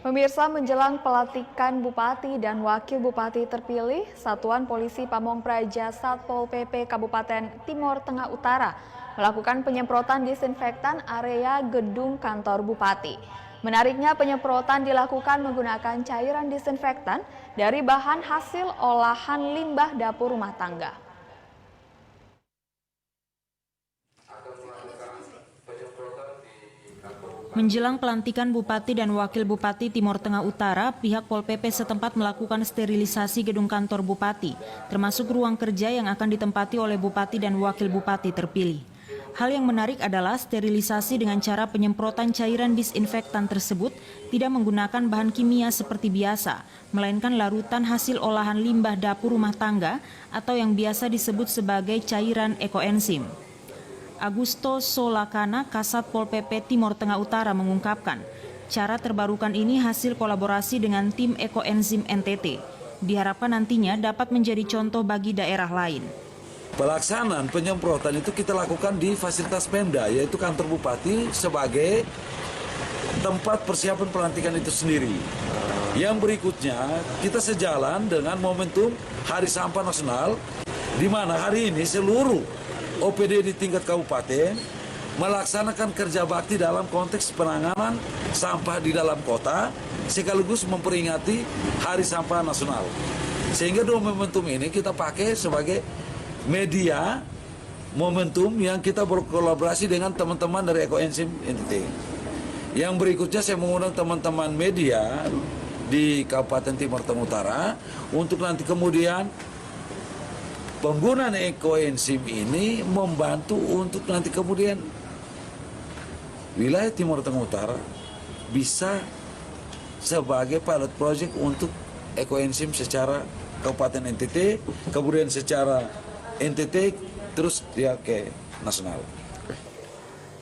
Pemirsa, menjelang pelantikan Bupati dan Wakil Bupati terpilih, Satuan Polisi Pamong Praja Satpol PP Kabupaten Timor Tengah Utara melakukan penyemprotan disinfektan area gedung kantor Bupati. Menariknya, penyemprotan dilakukan menggunakan cairan disinfektan dari bahan hasil olahan limbah dapur rumah tangga. Menjelang pelantikan Bupati dan Wakil Bupati Timor Tengah Utara, pihak Pol PP setempat melakukan sterilisasi gedung kantor Bupati, termasuk ruang kerja yang akan ditempati oleh Bupati dan Wakil Bupati terpilih. Hal yang menarik adalah sterilisasi dengan cara penyemprotan cairan disinfektan tersebut tidak menggunakan bahan kimia seperti biasa, melainkan larutan hasil olahan limbah dapur rumah tangga atau yang biasa disebut sebagai cairan ekoenzim. Augusto Solakana, Kasat Pol PP Timor Tengah Utara mengungkapkan, cara terbarukan ini hasil kolaborasi dengan tim ekoenzim NTT. Diharapkan nantinya dapat menjadi contoh bagi daerah lain. Pelaksanaan penyemprotan itu kita lakukan di fasilitas Pemda, yaitu kantor Bupati sebagai tempat persiapan pelantikan itu sendiri. Yang berikutnya, kita sejalan dengan momentum Hari Sampah Nasional, di mana hari ini seluruh OPD di tingkat kabupaten melaksanakan kerja bakti dalam konteks penanganan sampah di dalam kota sekaligus memperingati Hari Sampah Nasional. Sehingga dua momentum ini kita pakai sebagai media momentum yang kita berkolaborasi dengan teman-teman dari ekoenzim NTT. Yang berikutnya saya mengundang teman-teman media di Kabupaten Timor Tengah Utara untuk nanti kemudian penggunaan ekoenzim ini membantu untuk nanti kemudian wilayah Timor Tengah Utara bisa sebagai pilot project untuk ekoenzim secara Kabupaten NTT, kemudian secara NTT, terus dia ke nasional.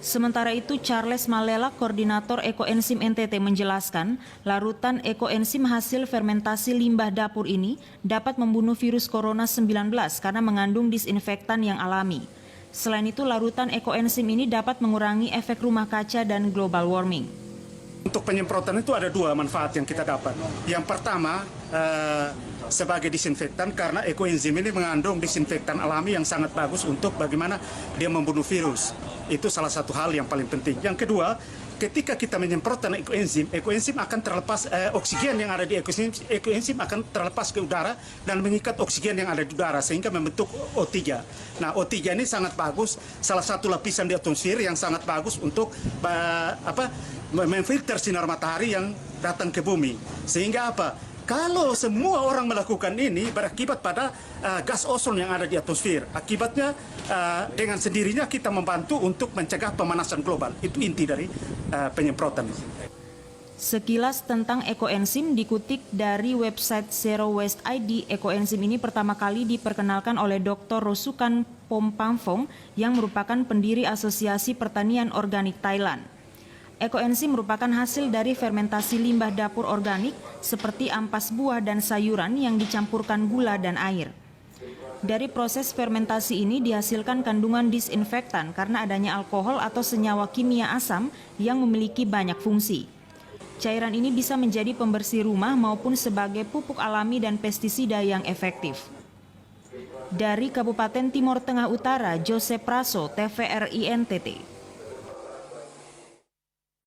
Sementara itu, Charles Malela, Koordinator Ekoenzim NTT menjelaskan, larutan ekoenzim hasil fermentasi limbah dapur ini dapat membunuh virus corona 19 karena mengandung disinfektan yang alami. Selain itu, larutan ekoenzim ini dapat mengurangi efek rumah kaca dan global warming. Untuk penyemprotan itu ada dua manfaat yang kita dapat. Yang pertama, sebagai disinfektan karena ekoenzim ini mengandung disinfektan alami yang sangat bagus untuk bagaimana dia membunuh virus. Itu salah satu hal yang paling penting. Yang kedua, ketika kita menyemprotkan ekoenzim akan terlepas oksigen yang ada di ekoenzim akan terlepas ke udara dan mengikat oksigen yang ada di udara sehingga membentuk O3. Nah, O3 ini sangat bagus, salah satu lapisan di atmosfer yang sangat bagus untuk memfilter sinar matahari yang datang ke bumi. Sehingga apa? Kalau semua orang melakukan ini berakibat pada gas ozon yang ada di atmosfer. Akibatnya dengan sendirinya kita membantu untuk mencegah pemanasan global. Itu inti dari penyemprotan. Sekilas tentang ekoenzim dikutip dari website Zero Waste ID, ekoenzim ini pertama kali diperkenalkan oleh Dr. Rosukan Pompangfong yang merupakan pendiri Asosiasi Pertanian Organik Thailand. Ekoenzim merupakan hasil dari fermentasi limbah dapur organik seperti ampas buah dan sayuran yang dicampurkan gula dan air. Dari proses fermentasi ini dihasilkan kandungan disinfektan karena adanya alkohol atau senyawa kimia asam yang memiliki banyak fungsi. Cairan ini bisa menjadi pembersih rumah maupun sebagai pupuk alami dan pestisida yang efektif. Dari Kabupaten Timor Tengah Utara, Joseph Praso, TVRI NTT.